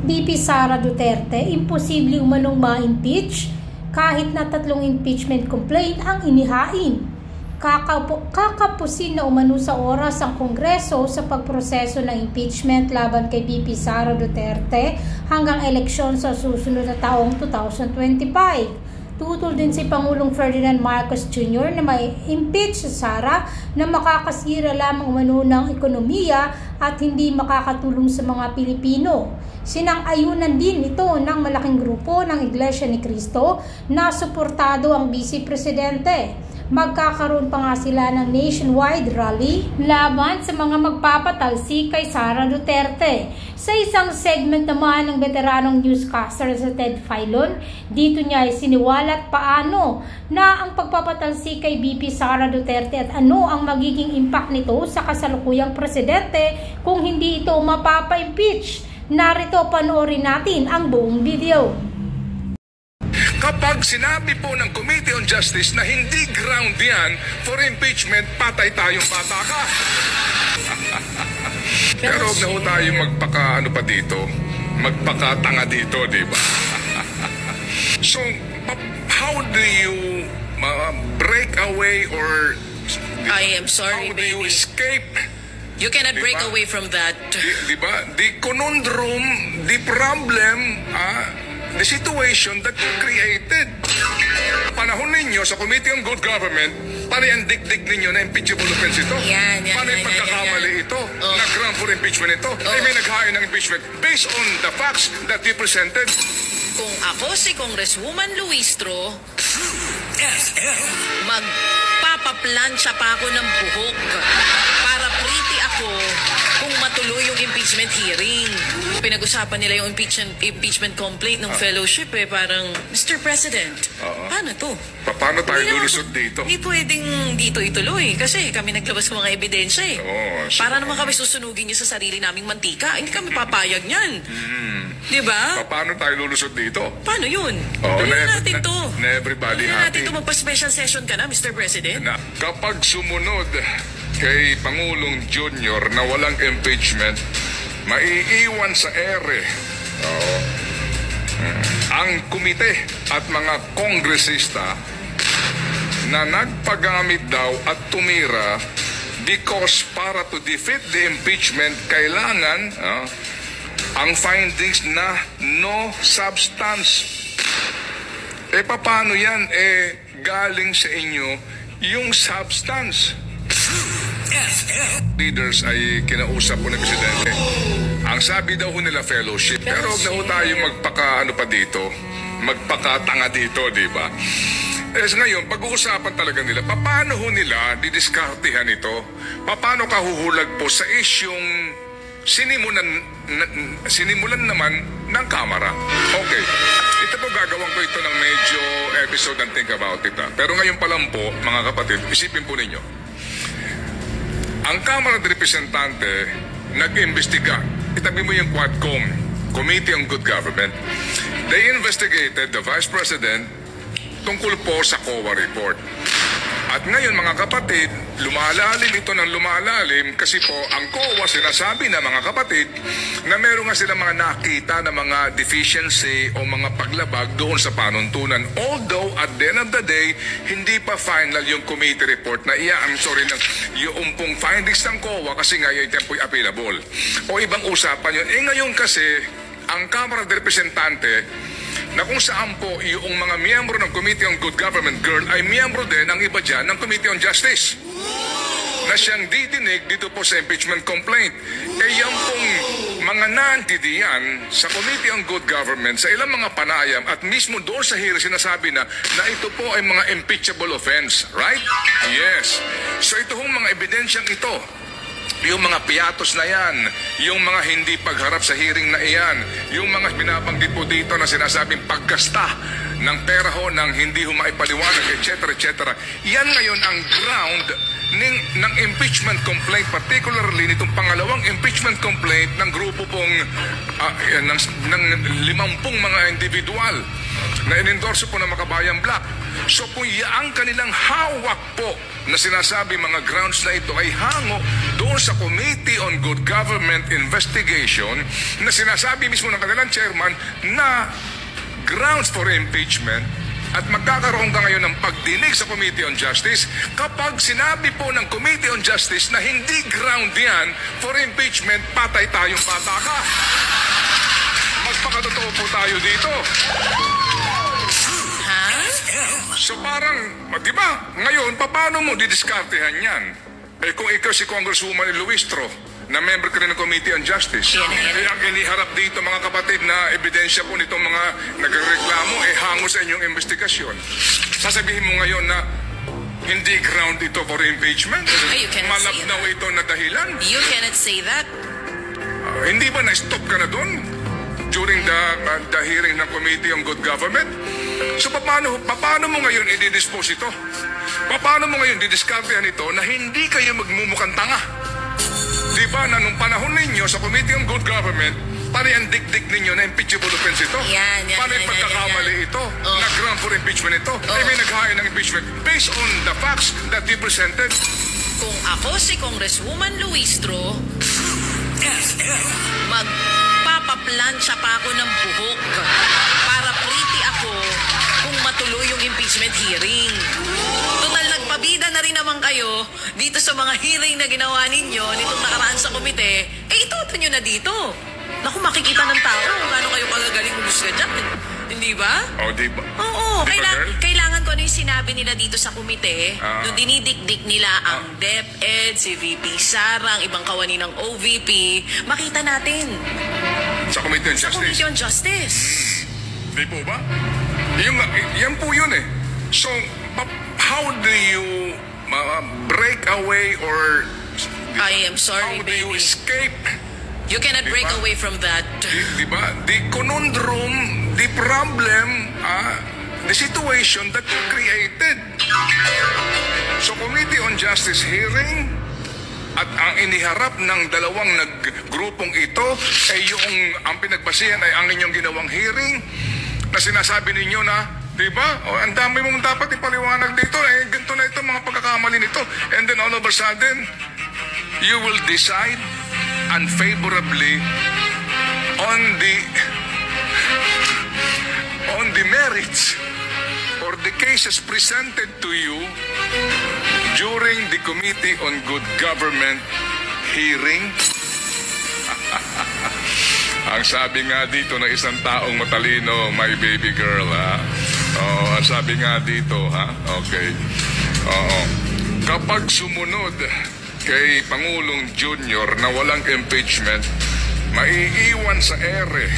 VP Sara Duterte, imposible umanong ma-impeach kahit na 3 impeachment complaint ang inihain. Kakapusin na umano sa oras ang Kongreso sa pagproseso ng impeachment laban kay VP Sara Duterte hanggang eleksyon sa susunod na taong 2025. Tutol din si Pangulong Ferdinand Marcos Jr. na may impeach sa Sara na makakasira lamang umano ng ekonomiya at hindi makakatulong sa mga Pilipino. Sinang-ayunan din ito ng malaking grupo ng Iglesia ni Cristo na suportado ang Vice Presidente. Magkakaroon pa nga sila ng nationwide rally laban sa mga magpapatalsik kay Sara Duterte. Sa isang segment naman ng veteranong newscaster sa Ted Filon, dito niya ay siniwalat paano na ang pagpapatalsik kay VP Sara Duterte at ano ang magiging impact nito sa kasalukuyang presidente kung hindi ito mapapa-impeach. Narito, panoorin natin ang buong video. Kapag sinabi po ng Committee on Justice na hindi ground yan for impeachment, patay tayong pataka. Pero huwag na ho tayo magpaka-ano pa dito, magpaka-tanga dito, di ba? So, how do you break away or... I am sorry, how do you escape? You cannot break away from that. Di ba? The conundrum, the problem, the situation that you created. Panahon ninyo sa Committee on Good Government, paano yung dikdik ninyo na impeachable offense ito? Paano yung pagkakamali ito? Na ground for impeachment ito? Ay may naghain ng impeachment based on the facts that you presented. Kung ako si Congresswoman Luistro, magpapaplansya pa ako ng buhok para pretty ako kung matuloy yung impeachment hearing. Pinag-usapan nila yung impeachment complaint ng fellowship parang, Mr. President, paano to? Paano tayo lulusot dito? Hindi pwedeng dito ituloy kasi kami naglabas ng mga ebidensya Para naman kami susunugin niyo sa sarili naming mantika. Hindi kami papayag niyan. Di ba? Paano tayo lulusot dito? Paano yun? Tuloy natin to. Na everybody happy. Natin to magpa-special session ka na, Mr. President. Kapag sumunod kay Pangulong Junior na walang impeachment, maiiwan sa ere ang komite at mga kongresista na nagpagamit daw at tumira because para to defeat the impeachment, kailangan ang findings na no substance. Paano yan? Galing sa inyo yung substance. Leaders ay kinausap po ng Presidente. Ang sabi daw nila fellowship. Pero huwag na ho tayo magpaka-ano pa dito, magpaka-tanga dito, di ba? Ngayon, pag-uusapan talaga nila, paano ho nila didiskartehan ito? Paano kahuhulag po sa isyong sinimulan naman ng Kamara? Okay. Ito po gagawin ko ito ng medyo episode and think about it. Pero ngayon pa lang po, mga kapatid, isipin po ninyo. Ang Kamara de Representante nag-imbestiga. Itabi mo yung Quadcom, Committee on Good Government. They investigated the Vice President tungkol po sa COA report. At ngayon mga kapatid, lumalalim ito ng lumalalim kasi po ang COA sinasabi na mga kapatid na meron nga sila mga nakita na mga deficiency o mga paglabag doon sa panuntunan. Although at the end of the day, hindi pa final yung committee report na yung pong findings ng COA kasi nga yung tempo'y available. O ibang usapan yun. Ngayon kasi, ang Kamara de Representante na kung saan po yung mga miyembro ng Committee on Good Government, girl, ay miyembro din ang iba dyan ng Committee on Justice na siyang didinig dito po sa impeachment complaint. Yan pong mga nandidiyan sa Committee on Good Government sa ilang mga panayam at mismo doon sa hearing sinasabi na ito po ay mga impeachable offense. Right? Yes. So ito hong mga ebidensyang ito, yung mga piatos na yan, yung mga hindi pagharap sa hearing na iyan, yung mga binabanggit po dito na sinasabing paggasta ng pera ho ng hindi ho maipaliwanag, etc. etc. Yan ngayon ang ground ng impeachment complaint, particularly nitong pangalawang impeachment complaint ng grupo pong ng 50 mga individual na inendorso po ng Makabayan Black. So kung ang kanilang hawak po na sinasabi mga grounds na ito ay hango doon sa Committee on Good Government Investigation na sinasabi mismo ng kanilang chairman na grounds for impeachment, at magkakaroon ka ngayon ng pagdinig sa Committee on Justice kapag sinabi po ng Committee on Justice na hindi ground yan for impeachment, patay tayong pataka. Magpakatotoo po tayo dito. Ha? So parang, di ba, ngayon, paano mo didiskartehan yan? Eh kung ikaw si Congresswoman Luistro, na member ka rin ng Committee on Justice, eh ang iniharap dito mga kapatid na ebidensya po nitong mga nagreklamo, eh hango sa inyong investigasyon. Sasabihin mo ngayon na hindi ground ito for impeachment? You cannot say Malabnaw that. ito na dahilan? You cannot say that. Hindi ba na-stop ka na doon during the hearing ng Committee on Good Government? So paano mo ngayon i-dispose ito? Paano mo ngayon didiskartehan ito na hindi kayo magmumukhang tanga? Di ba na nung panahon ninyo sa Committee on Good Government, pare ang dikdik ninyo na impeachable offense ito? Yan, Paano yung pagkakamali ito? Oh. Na ground for impeachment ito? Ay may naghain ng impeachment based on the facts that you presented. Kung ako si Congresswoman Luistro, magpapaplansya pa ako ng buhok para pretty ako kung matuloy yung impeachment hearing. Total, nagpabida na rin naman kayo dito sa mga hearing na ginawa ninyo nitong nakaraan sa komite. Eh, itoto nyo na dito. Naku, makikita ng tao kung gaano kayo kagagaling umusga dyan. Hindi ba? O, di ba? Oo, Di ba, girl? kailangan ko ano yung sinabi nila dito sa komite. Ah. Nung dinidikdik nila ang DepEd, si VP Sara, ang ibang kawani ng OVP, makita natin Sa Committee on sa Justice. Committee on Justice. Di po ba? Yan po yun eh. So, how do you break away or I am sorry, how do you baby. escape? You cannot break Diba? away from that. Di ba? The conundrum, the problem, the situation that you created. So, Committee on Justice hearing, at ang iniharap ng dalawang grupong ito ay ang pinagbasihan ay ang inyong ginawang hearing na sinasabi ninyo na, di ba? O, ang dami mong dapat ipaliwanag dito. Eh, ganito na ito, mga pagkakamali nito. And then all of a sudden, you will decide unfavorably on the merits or the cases presented to you during the Committee on Good Government hearing. Ang sabi nga dito ng isang taong matalino, my baby girl, ha? Oo, ang sabi nga dito, ha? Okay. Oo. Kapag sumunod kay Pangulong Junior na walang impeachment, maiiwan sa ere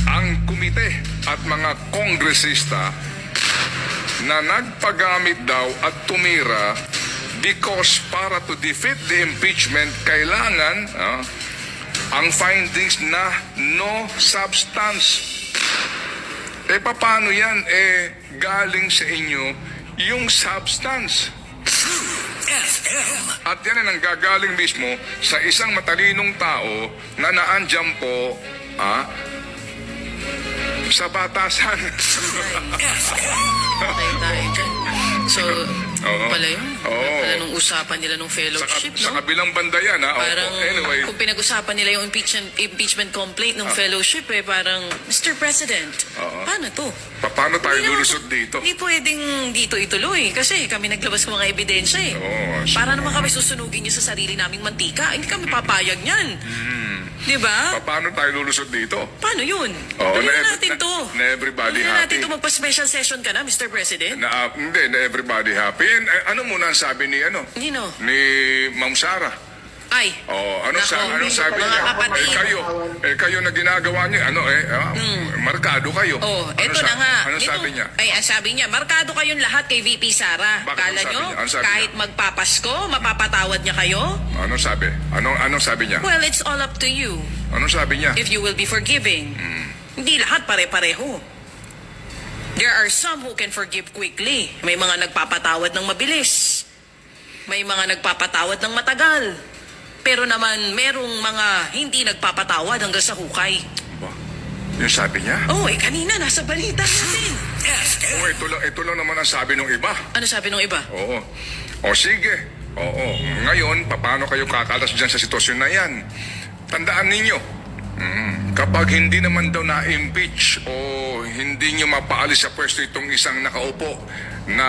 ang komite at mga kongresista na nagpagamit daw at tumira because para to defeat the impeachment, kailangan ang findings na no substance. Eh, paano yan? Eh, galing sa inyo yung substance. At yan ang gagaling mismo sa isang matalinong tao na naandyan po sa batasan. Patay tayo dyan. So, Oo. pala yun. Oo. Pala nung usapan nila nung fellowship, Sa no? kabilang banda yan, ha? Parang, Opo. Anyway, kung pinag-usapan nila yung impeachment complaint ng fellowship, eh, parang, Mr. President, paano to? paano tayo Hindi naman lulusot to- dito? Hindi pwedeng dito ituloy kasi kami naglabas ng mga ebidensya eh. Oo, Para naman kami susunugin nyo sa sarili naming mantika. Hindi kami papayag niyan. Di ba? Paano tayo lulusot dito? Paano yun? Oo, Gawin na natin to. na everybody Gawin na natin happy. to. Magpa-special session ka na, Mr. President. Hindi, na everybody happy. And ano muna ang sabi ni Nino? ni Ma'am Sara? Ay. Anong sabi mga niya? kapatid. Kayo na ginagawa niyo, markado kayo. Eto na nga. Ano Nito, sabi niya? Ay, ang sabi niya, markado kayong lahat kay VP Sara. Bakit Kala ang sabi nyo, niya? Ang sabi kahit magpapasko, mapapatawad niya kayo? Anong sabi? Anong sabi niya? Well, it's all up to you Anong sabi niya? if you will be forgiving. Hindi lahat pare-pareho. There are some who can forgive quickly. May mga nagpapatawad ng mabilis. May mga nagpapatawad ng matagal. Pero naman, merong mga hindi nagpapatawad hanggang sa hukay. Ba? Yung sabi niya? Oh, kanina nasa balita natin. Oo, ito lang naman ang sabi ng iba. Ano sabi nung iba? Oo. O sige. Oo. Ngayon, paano kayo kakalas dyan sa sitwasyon na yan? Tandaan ninyo, kapag hindi naman daw na-impeach o hindi nyo mapaalis sa pwesto itong isang nakaupo na